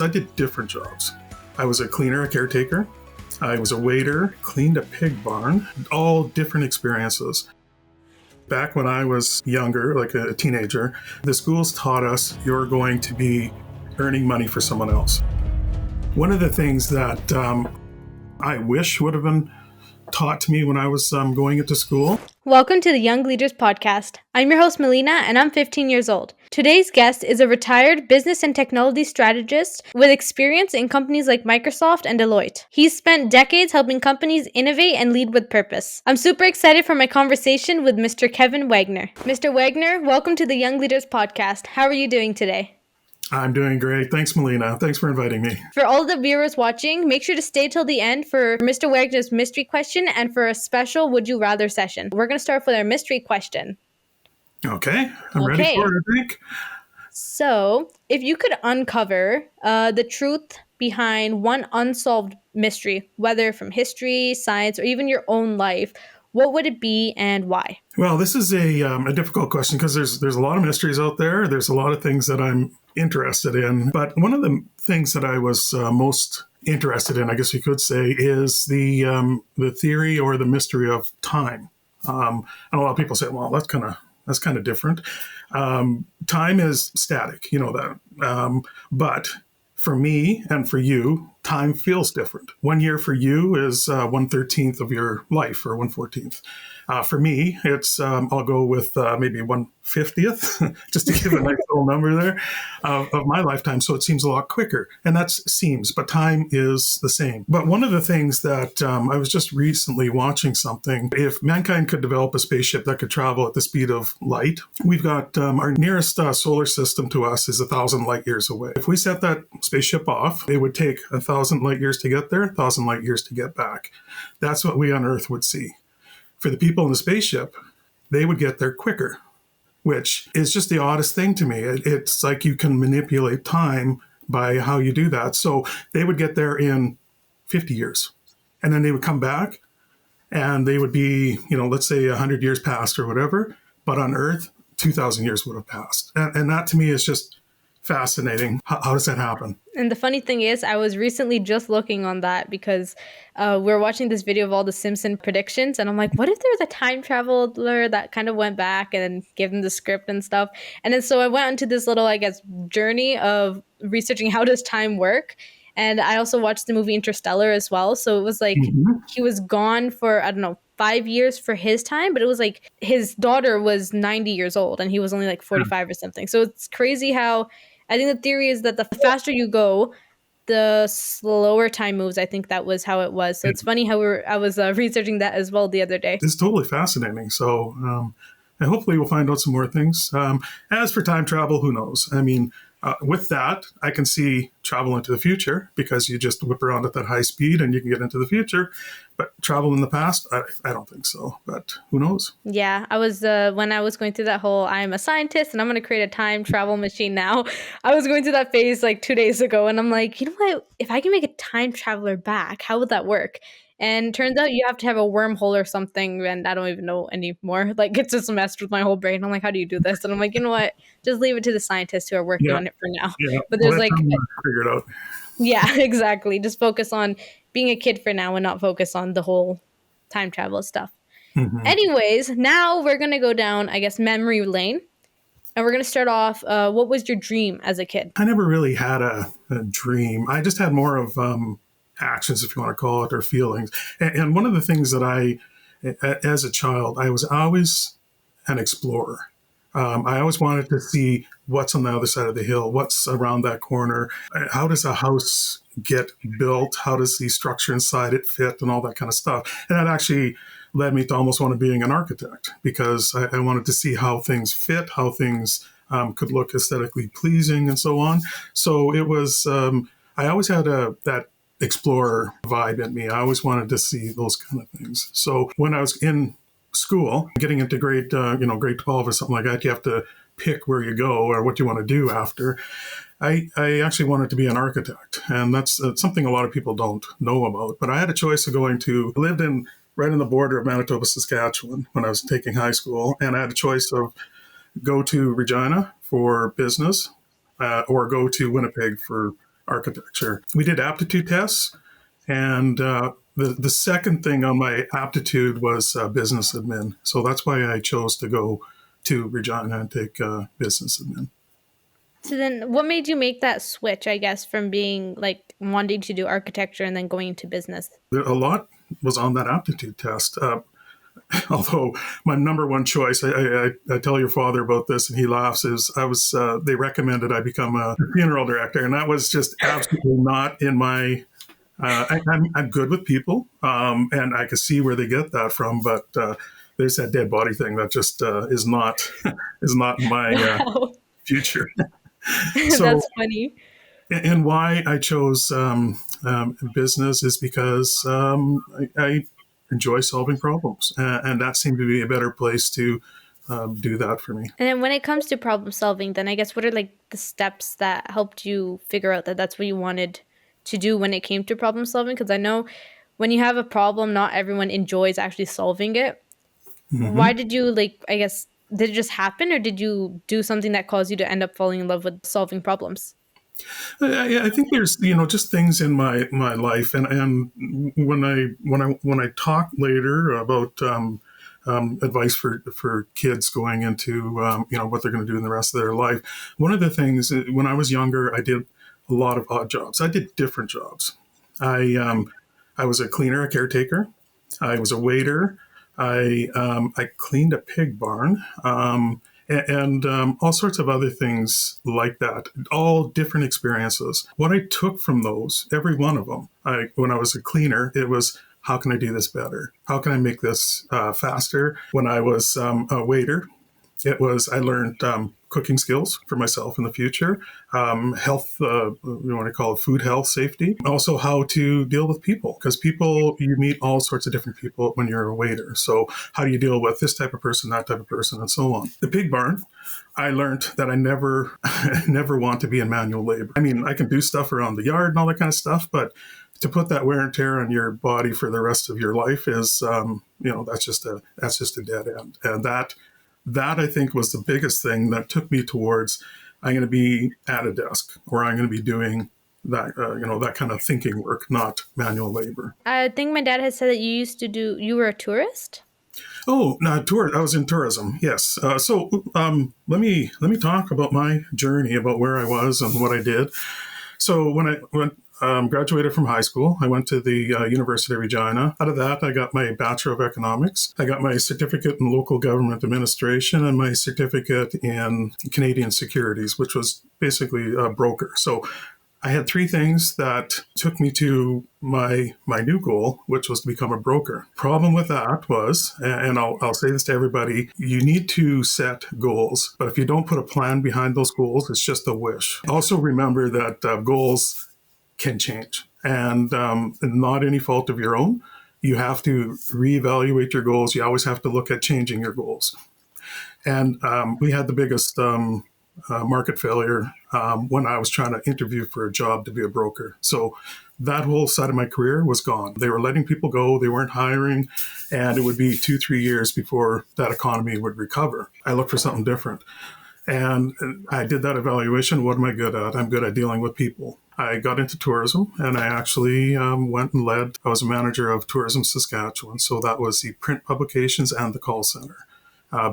I did different jobs. I was a cleaner, a caretaker. I was a waiter, cleaned a pig barn, all different experiences. Back when I was younger, like a teenager, the schools taught us you're going to be earning money for someone else. One of the things that I wish would have been taught to me when I was going into school. Welcome to the Young Leaders Podcast. I'm your host, Malina, and I'm 15 years old. Today's guest is a retired business and technology strategist with experience in companies like Microsoft and Deloitte. He's spent decades helping companies innovate and lead with purpose. I'm super excited for my conversation with Mr. Kevin Wagner. Mr. Wagner, welcome to the Young Leaders Podcast. How are you doing today? I'm doing great. Thanks, Malina. Thanks for inviting me. For all the viewers watching, make sure to stay till the end for Mr. Wagner's mystery question and for a special Would You Rather session. We're going to start with our mystery question. Okay, I'm ready for it, I think. So, if you could uncover the truth behind one unsolved mystery, whether from history, science, or even your own life, what would it be and why? Well, this is a difficult question because there's a lot of mysteries out there. There's a lot of things that I'm interested in. But one of the things that I was most interested in, I guess you could say, is the theory or the mystery of time. And a lot of people say, well, that's kind of different. Time is static, you know that. But for me and for you, time feels different. 1 year for you is 1/13 of your life, or 1/14. For me, it's I'll go with maybe 1/50th, just to give a nice little number there, of my lifetime. So it seems a lot quicker, and that seems, but time is the same. But one of the things that I was just recently watching something. If mankind could develop a spaceship that could travel at the speed of light, we've got our nearest solar system to us is 1,000 light years away. If we set that spaceship off, it would take 1,000 light years to get there, 1,000 light years to get back. That's what we on Earth would see. For the people in the spaceship, they would get there quicker, which is just the oddest thing to me. It's like you can manipulate time by how you do that. So they would get there in 50 years, and then they would come back, and they would be, let's say 100 years past or whatever, but on Earth, 2,000 years would have passed. And that to me is just fascinating. How does that happen? And the funny thing is, I was recently just looking on that because we're watching this video of all the Simpson predictions. And I'm like, what if there's a time traveler that kind of went back and gave them the script and stuff? And then so I went into this little, journey of researching how does time work. And I also watched the movie Interstellar as well. So it was like he was gone for, 5 years for his time, but it was like his daughter was 90 years old and he was only like 45 or something. So it's crazy how I think the theory is that the faster you go, the slower time moves. I think that was how it was. So it's funny how I was researching that as well the other day. It's totally fascinating. So and hopefully we'll find out some more things. As for time travel, who knows? I mean, with that, I can see travel into the future because you just whip around at that high speed and you can get into the future. But travel in the past, I don't think so. But who knows? Yeah, I was when I was going through that whole I'm a scientist and I'm going to create a time travel machine now. I was going through that phase like 2 days ago, and I'm like, you know what? If I can make a time traveler back, how would that work? And turns out you have to have a wormhole or something, and I don't even know anymore. Like, it's just messed with my whole brain. I'm like, how do you do this? And I'm like, you know what? Just leave it to the scientists who are working on it for now. Yeah. But there's figure it out. Yeah, exactly. Just focus on being a kid for now and not focus on the whole time travel stuff. Mm-hmm. Anyways, now we're going to go down, I guess, memory lane. And we're going to start off, what was your dream as a kid? I never really had a dream. I just had more of actions, if you want to call it, or feelings. And one of the things that as a child, I was always an explorer. I always wanted to see what's on the other side of the hill, what's around that corner, how does a house get built, how does the structure inside it fit, and all that kind of stuff. And that actually led me to almost want to being an architect because I wanted to see how things fit, how things could look aesthetically pleasing, and so on. So it was, I always had that explorer vibe in me. I always wanted to see those kind of things. So when I was in school, getting into grade 12 or something like that, you have to pick where you go or what you want to do after. I actually wanted to be an architect, and that's something a lot of people don't know about. But I had a choice of I lived right on the border of Manitoba, Saskatchewan when I was taking high school, and I had a choice of go to Regina for business or go to Winnipeg for architecture. We did aptitude tests, and the second thing on my aptitude was business admin. So that's why I chose to go to Regina and take business admin. So then what made you make that switch, I guess, from being like wanting to do architecture and then going into business? A lot was on that aptitude test. Although my number one choice, I tell your father about this and he laughs, is they recommended I become a funeral director. And that was just absolutely not in my, I'm good with people, and I can see where they get that from, but there's that dead body thing that just is not, is not my Wow. future. So, That's funny. and why I chose business is because I enjoy solving problems, and that seemed to be a better place to do that for me. And then when it comes to problem solving, then I guess what are like the steps that helped you figure out that that's what you wanted to do when it came to problem solving? Because I know when you have a problem, not everyone enjoys actually solving it. Why Hmm. did you like, I guess, did it just happen or did you do something that caused you to end up falling in love with solving problems? I think there's just things in my life, and when I talk later about advice for kids going into what they're going to do in the rest of their life. One of the things when I was younger, I did a lot of odd jobs. I did different jobs. I was a cleaner, a caretaker. I was a waiter. I cleaned a pig barn. And all sorts of other things like that, all different experiences. What I took from those, every one of them, when I was a cleaner, it was, how can I do this better? How can I make this faster? When I was a waiter, it was, I learned cooking skills for myself in the future, health, we want to call it food health safety, also how to deal with people, because people, you meet all sorts of different people when you're a waiter. So how do you deal with this type of person, that type of person, and so on. The pig barn, I learned that I never, never want to be in manual labor. I mean, I can do stuff around the yard and all that kind of stuff, but to put that wear and tear on your body for the rest of your life is, that's just a dead end. And that I think was the biggest thing that took me towards, I'm going to be at a desk or I'm going to be doing that, that kind of thinking work, not manual labor. I think my dad had said that you were a tourist. Oh, no, tour. I was in tourism. Yes. So let me talk about my journey, about where I was and what I did. So when I graduated from high school, I went to the University of Regina. Out of that, I got my Bachelor of Economics. I got my certificate in local government administration and my certificate in Canadian securities, which was basically a broker. So I had three things that took me to my new goal, which was to become a broker. Problem with that was, and I'll say this to everybody, you need to set goals, but if you don't put a plan behind those goals, it's just a wish. Also remember that goals can change, and not any fault of your own. You have to reevaluate your goals. You always have to look at changing your goals. And we had the biggest market failure when I was trying to interview for a job to be a broker. So that whole side of my career was gone. They were letting people go, they weren't hiring, and it would be 2-3 years before that economy would recover. I looked for something different. And I did that evaluation. What am I good at? I'm good at dealing with people. I got into tourism and I actually went and I was a manager of Tourism Saskatchewan. So that was the print publications and the call center.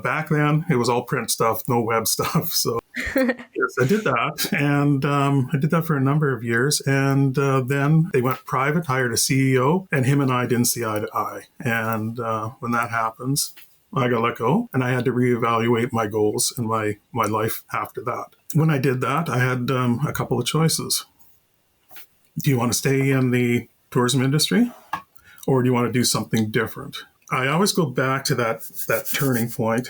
Back then, it was all print stuff, no web stuff. So yes, I did that. And I did that for a number of years. And then they went private, hired a CEO, and him and I didn't see eye to eye. And when that happens, I got let go and I had to reevaluate my goals and my life after that. When I did that, I had a couple of choices. Do you want to stay in the tourism industry or do you want to do something different? I always go back to that turning point.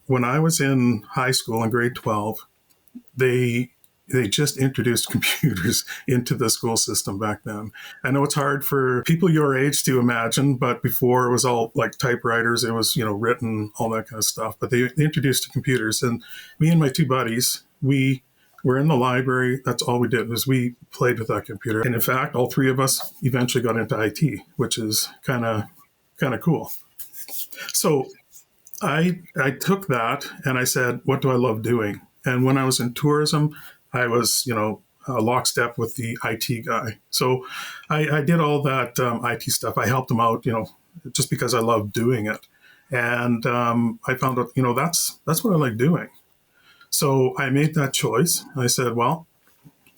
When I was in high school in grade 12, they just introduced computers into the school system back then. I know it's hard for people your age to imagine, but before it was all like typewriters, it was, written, all that kind of stuff. But they introduced the computers, and me and my two buddies, we were in the library. That's all we did was we played with that computer. And in fact, all three of us eventually got into IT, which is kind of cool. So I took that and I said, what do I love doing? And when I was in tourism, I was, lockstep with the IT guy. So I did all that IT stuff. I helped him out, just because I loved doing it. And I found out, that's what I like doing. So I made that choice. I said, well,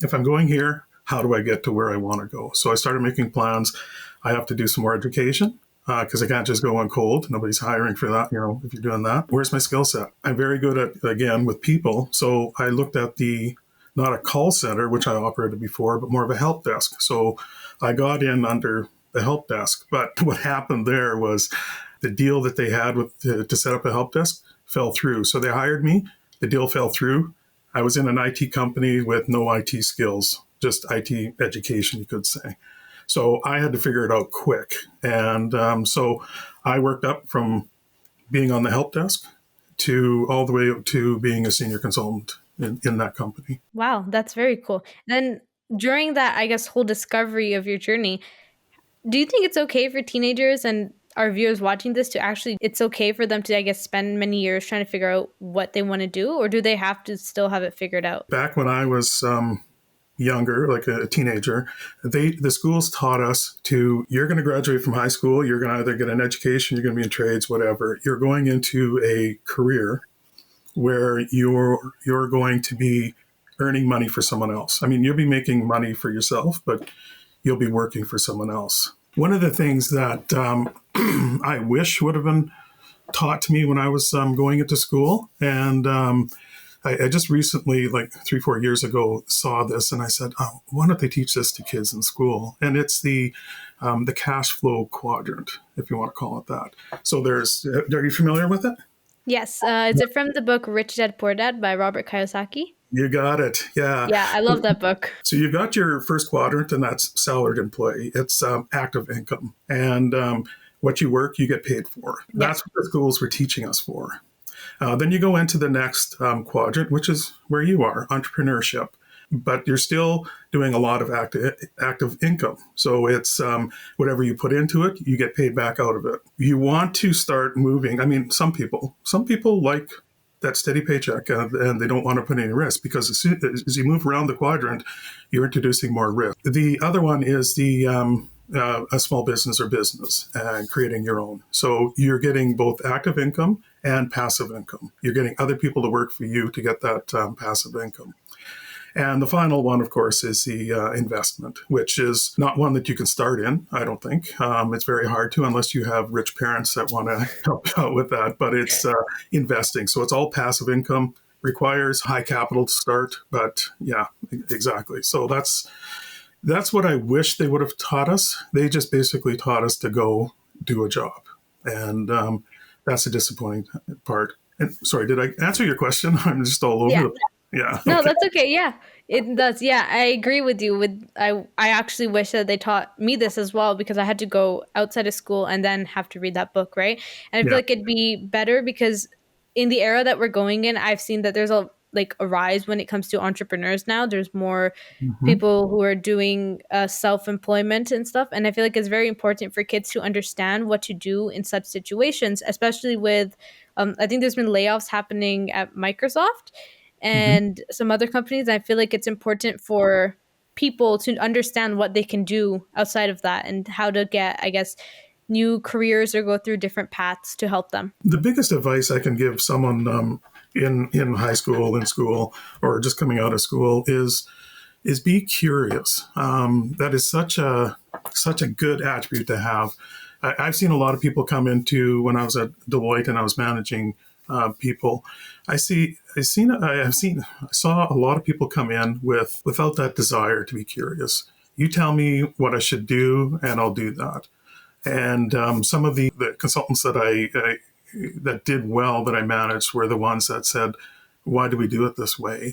if I'm going here, how do I get to where I want to go? So I started making plans. I have to do some more education because I can't just go on cold. Nobody's hiring for that, if you're doing that. Where's my skill set? I'm very good at, again, with people. So I looked at not a call center, which I operated before, but more of a help desk. So I got in under the help desk. But what happened there was the deal that they had to set up a help desk fell through. So they hired me. The deal fell through. I was in an IT company with no IT skills, just IT education, you could say. So I had to figure it out quick. And so I worked up from being on the help desk to all the way to being a senior consultant in that company. Wow, that's very cool. Then during that, I guess, whole discovery of your journey, do you think it's okay for teenagers and our viewers watching this to actually, it's okay for them to, I guess, spend many years trying to figure out what they want to do, or do they have to still have it figured out? Back when I was younger, like a teenager, the schools taught us you're going to graduate from high school, you're going to either get an education, you're going to be in trades, whatever. You're going into a career where you're going to be earning money for someone else. I mean, you'll be making money for yourself, but you'll be working for someone else. One of the things that I wish would have been taught to me when I was going into school, and I just recently, like 3-4 years ago, saw this, and I said, "Oh, why don't they teach this to kids in school?" And it's the cash flow quadrant, if you want to call it that. So are you familiar with it? Yes. Is it from the book Rich Dad Poor Dad by Robert Kiyosaki? You got it. Yeah. Yeah, I love that book. So you've got your first quadrant, and that's salaried employee. It's active income. And what you work, you get paid for. Yeah. That's what the schools were teaching us for. Then you go into the next quadrant, which is where you are, entrepreneurship. But you're still doing a lot of active income. So it's whatever you put into it, you get paid back out of it. You want to start moving. I mean, some people like that steady paycheck and they don't want to put any risk because as you move around the quadrant, you're introducing more risk. The other one is a small business or business and creating your own. So you're getting both active income and passive income. You're getting other people to work for you to get that passive income. And the final one, of course, is the investment, which is not one that you can start in, I don't think. It's very hard to unless you have rich parents that want to help out with that. But it's investing. So it's all passive income, requires high capital to start. But yeah, exactly. So that's what I wish they would have taught us. They just basically taught us to go do a job. And that's a disappointing part. And sorry, did I answer your question? I'm just all over Yeah. the Yeah. No, Okay. that's okay. Yeah, it does. Yeah, I agree with you. I actually wish that they taught me this as well because I had to go outside of school and then have to read that book, right? And I feel Yeah. like it'd be better because in the era that we're going in, I've seen that there's a rise when it comes to entrepreneurs now. There's more Hmm. people who are doing self-employment and stuff, and I feel like it's very important for kids to understand what to do in such situations, especially with I think there's been layoffs happening at Microsoft Hmm. and some other companies. I feel like it's important for people to understand what they can do outside of that and how to get, I guess, new careers or go through different paths to help them. The biggest advice I can give someone in high school, in school, or just coming out of school is be curious. That is such a good attribute to have. I've seen a lot of people come into when I was at Deloitte and I was managing people. I saw a lot of people come in without that desire to be curious. You tell me what I should do, and I'll do that. And some of the consultants that did well that I managed were the ones that said, "Why do we do it this way?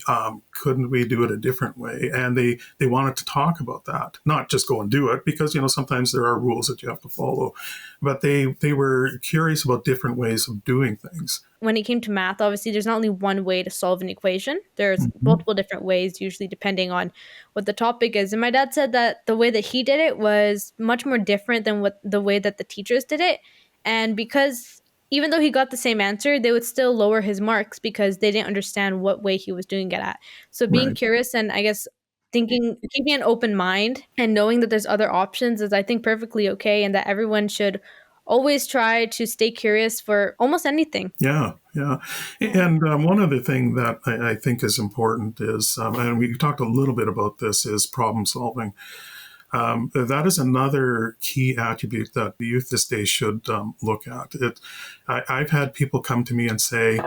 Couldn't we do it a different way?" And they wanted to talk about that, not just go and do it, because sometimes there are rules that you have to follow, but they were curious about different ways of doing things. When it came to math, obviously there's not only one way to solve an equation. There's Hmm. multiple different ways, usually depending on what the topic is. And my dad said that the way that he did it was much more different than what the way that the teachers did it. And because even though he got the same answer, they would still lower his marks because they didn't understand what way he was doing it at. So being Right. curious and I guess thinking, keeping an open mind and knowing that there's other options is, I think, perfectly okay, and that everyone should always try to stay curious for almost anything. Yeah, yeah. And one other thing that I think is important is, and we talked a little bit about this, is problem solving. That is another key attribute that the youth this day should look at. I've had people come to me and say,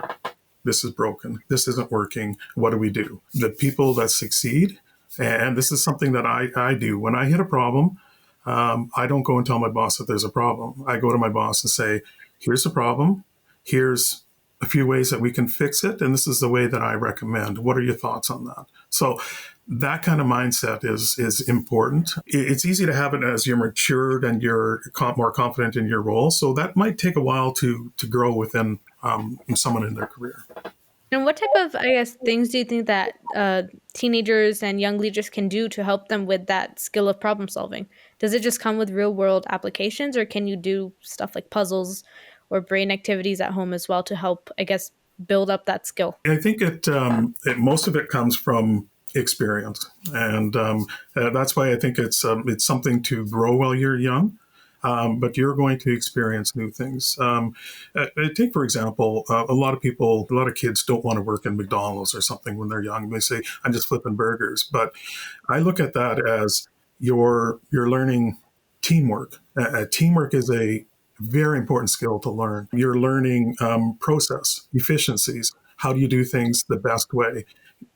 this is broken. This isn't working. What do we do? The people that succeed, and this is something that I do, when I hit a problem, I don't go and tell my boss that there's a problem. I go to my boss and say, here's the problem. Here's a few ways that we can fix it. And this is the way that I recommend. What are your thoughts on that? So that kind of mindset is important. It's easy to have it as you're matured and you're more confident in your role. So that might take a while to grow within someone in their career. And what type of, I guess, things do you think that teenagers and young leaders can do to help them with that skill of problem solving? Does it just come with real world applications, or can you do stuff like puzzles or brain activities at home as well to help, I guess, build up that skill? I think most of it comes from experience, and that's why I think it's something to grow while you're young. But you're going to experience new things. Take, for example, a lot of kids don't want to work in McDonald's or something when they're young. They say, I'm just flipping burgers. But I look at that as you're learning teamwork. Teamwork is a very important skill to learn. You're learning process, efficiencies. How do you do things the best way?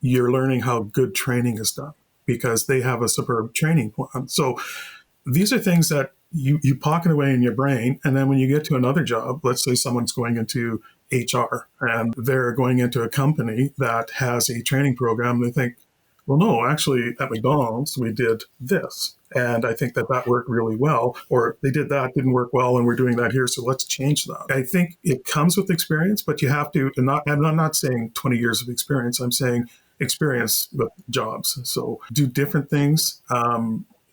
You're learning how good training is done because they have a superb training plan. So these are things that you pocket away in your brain. And then when you get to another job, let's say someone's going into HR and they're going into a company that has a training program, they think, well, no, actually at McDonald's, we did this. And I think that worked really well, or they did that, didn't work well, and we're doing that here. So let's change that. I think it comes with experience, but you have to not, I'm not saying 20 years of experience. I'm saying experience with jobs. So do different things.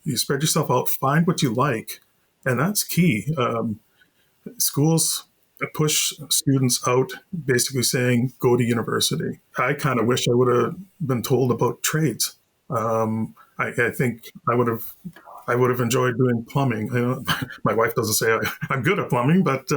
You spread yourself out, find what you like. And that's key. Schools push students out, basically saying, go to university. I kind of wish I would have been told about trades. I think I would have enjoyed doing plumbing. My wife doesn't say I'm good at plumbing, but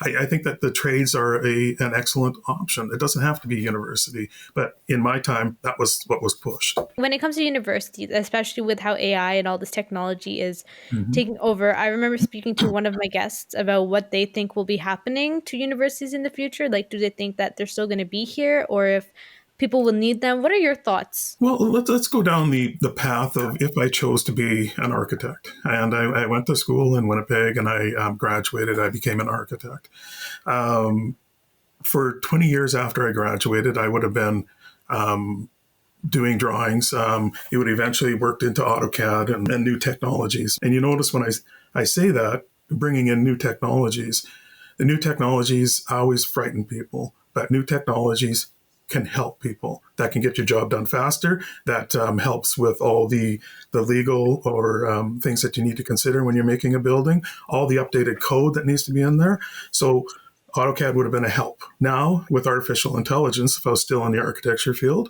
I think that the trades are an excellent option. It doesn't have to be university, but in my time, that was what was pushed. When it comes to university, especially with how AI and all this technology is Mm-hmm. taking over, I remember speaking to one of my guests about what they think will be happening to universities in the future. Like, do they think that they're still going to be here, or if people will need them? What are your thoughts? Well, let's go down the path of if I chose to be an architect. And I went to school in Winnipeg and I graduated. I became an architect. For 20 years after I graduated, I would have been doing drawings. It would eventually worked into AutoCAD and new technologies. And you notice when I say that, bringing in new technologies, the new technologies always frighten people, but new technologies can help people. That can get your job done faster. That helps with all the legal or things that you need to consider when you're making a building, all the updated code that needs to be in there. So AutoCAD would have been a help. Now, with artificial intelligence, if I was still in the architecture field,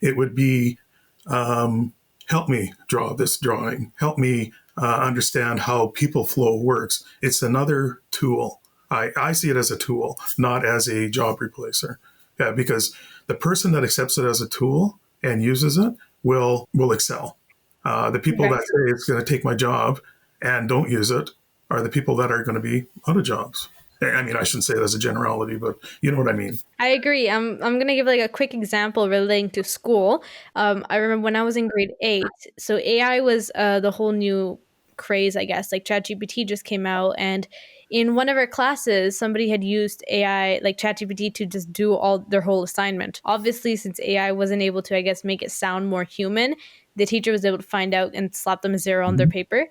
it would be help me draw this drawing, help me understand how people flow works. It's another tool. I see it as a tool, not as a job replacer. Yeah, because the person that accepts it as a tool and uses it will excel. The people Right. that say it's going to take my job and don't use it are the people that are going to be out of jobs. I mean, I shouldn't say it as a generality, but you know what I mean. I agree. I'm gonna give like a quick example relating to school. I remember when I was in grade 8. So AI was the whole new craze, I guess. Like ChatGPT just came out, and in one of our classes, somebody had used AI, like ChatGPT, to just do all their whole assignment. Obviously, since AI wasn't able to, I guess, make it sound more human, the teacher was able to find out and slap them a zero on their Mhm. paper.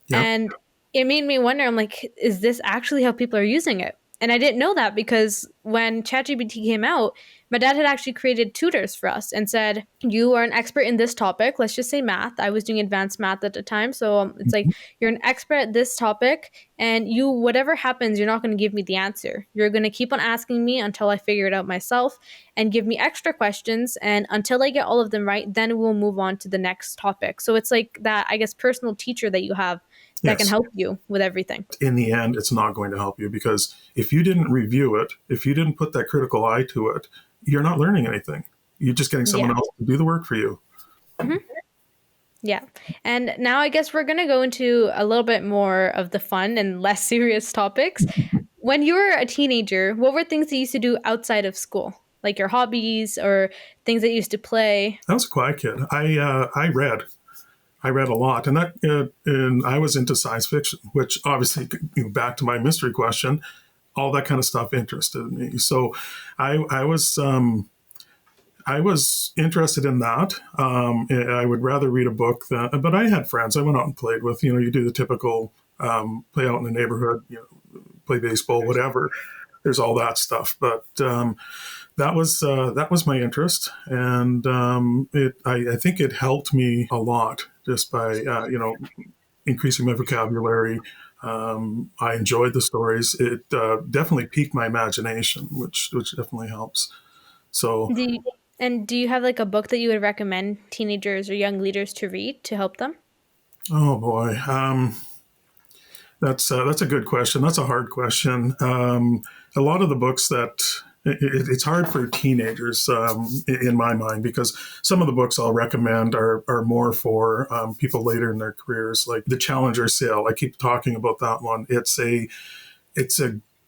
Yep. And it made me wonder, I'm like, is this actually how people are using it? And I didn't know that because when ChatGPT came out, my dad had actually created tutors for us and said, you are an expert in this topic. Let's just say math. I was doing advanced math at the time. So it's like, you're an expert at this topic, and you, whatever happens, you're not going to give me the answer. You're going to keep on asking me until I figure it out myself and give me extra questions. And until I get all of them right, then we'll move on to the next topic. So it's like that, I guess, personal teacher that you have that can Yes. help you with everything. In the end, it's not going to help you because if you didn't review it, if you didn't put that critical eye to it, you're not learning anything. You're just getting someone Yeah. else to do the work for you. Mhm. Yeah. And now I guess we're going to go into a little bit more of the fun and less serious topics. When you were a teenager, what were things that you used to do outside of school? Like your hobbies or things that you used to play? I was a quiet kid. I read. I read a lot, and I was into science fiction, which obviously, back to my mystery question, all that kind of stuff interested me. So, I I was interested in that. I would rather read a book than, but I had friends I went out and played with. You do the typical play out in the neighborhood, play baseball, whatever. There's all that stuff, but that was my interest, and I think it helped me a lot just by increasing my vocabulary. I enjoyed the stories. It definitely piqued my imagination, which definitely helps. So, Do you, and do you have like a book that you would recommend teenagers or young leaders to read to help them? oh boy, that's a good question. That's a hard question. A lot of the books that it's hard for teenagers in my mind because some of the books I'll recommend are more for people later in their careers, like the Challenger Sale. I keep talking about that one. It's a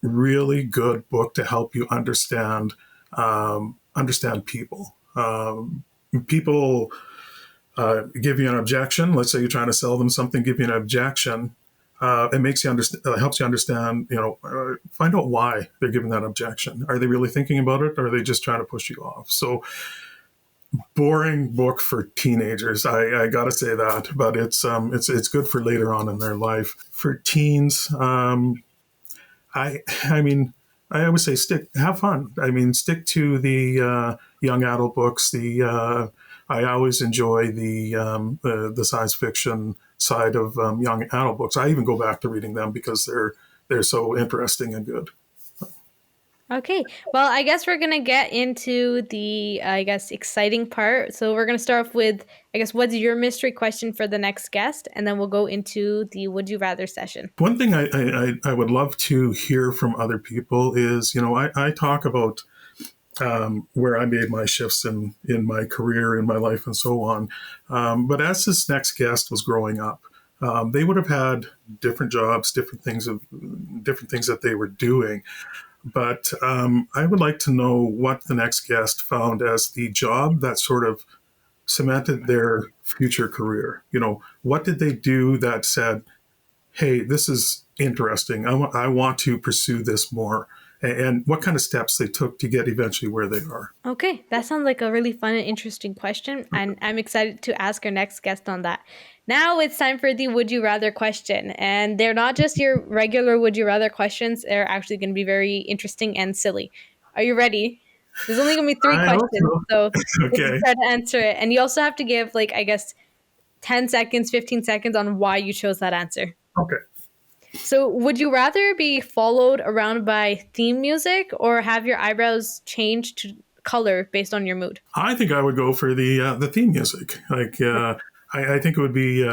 really good book to help you understand people. People give you an objection. Let's say you're trying to sell them something, give you an objection. It makes you understand, helps you understand, find out why they're giving that objection. Are they really thinking about it, or are they just trying to push you off? So, boring book for teenagers. I gotta say that, but it's good for later on in their life. For teens, I mean, I always say have fun. I mean, stick to the young adult books. I always enjoy the science fiction side of young adult books. I even go back to reading them because they're so interesting and good. Okay. Well, I guess we're going to get into the, I guess, exciting part. So we're going to start off with, I guess, what's your mystery question for the next guest? And then we'll go into the would you rather session. One thing I would love to hear from other people is, I talk about where I made my shifts in my career, in my life, and so on. But as this next guest was growing up, they would have had different jobs, different things that they were doing. But I would like to know what the next guest found as the job that sort of cemented their future career. What did they do that said, hey, this is interesting. I want to pursue this more. And what kind of steps they took to get eventually where they are. Okay, that sounds like a really fun and interesting question, and I'm excited to ask our next guest on that. Now it's time for the would you rather question, and they're not just your regular would you rather questions, they're actually going to be very interesting and silly. Are you ready? There's only going to be three I hope questions, so. so you have to Okay. try to answer it, and you also have to give, like, I guess, 10 seconds, 15 seconds on why you chose that answer. Okay. So, would you rather be followed around by theme music or have your eyebrows change to color based on your mood? I think I would go for the theme music. Like, I think it would be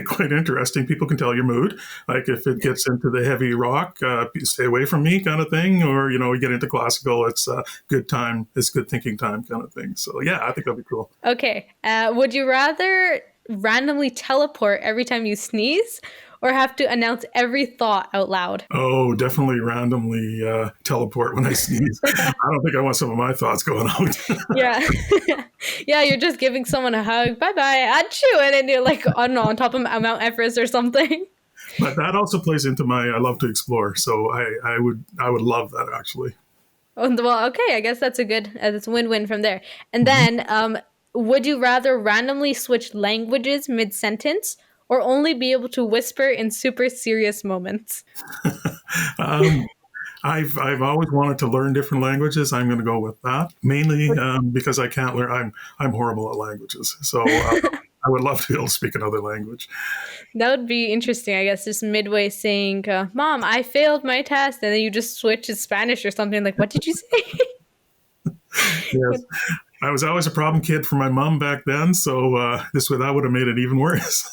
quite interesting. People can tell your mood. Like, if it gets into the heavy rock, stay away from me, kind of thing. Or we get into classical. It's good time. It's good thinking time, kind of thing. So yeah, I think that'd be cool. Okay. Would you rather randomly teleport every time you sneeze or have to announce every thought out loud? Oh, definitely randomly teleport when I sneeze. I don't think I want some of my thoughts going out. Yeah. Yeah, you're just giving someone a hug. Bye bye. Achoo. And then you're like, I don't know, on top of Mount Everest or something. But that also plays into my I love to explore. So I would love that actually. Oh, well, okay. I guess that's a good, that's a win-win from there. And Mhm. then, would you rather randomly switch languages mid-sentence or only be able to whisper in super serious moments? um, I've always wanted to learn different languages. I'm going to go with that mainly because I can't learn. I'm horrible at languages, so I would love to be able to speak another language. That would be interesting, I guess, just midway saying, Mom, I failed my test. And then you just switch to Spanish or something. Like, what did you say? Yes, I was always a problem kid for my mom back then, so that would have made it even worse.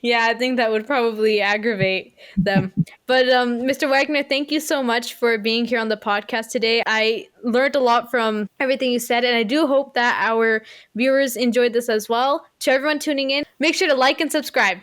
Yeah, I think that would probably aggravate them. But Mr. Wagner, thank you so much for being here on the podcast today. I learned a lot from everything you said, and I do hope that our viewers enjoyed this as well. To everyone tuning in, make sure to like and subscribe.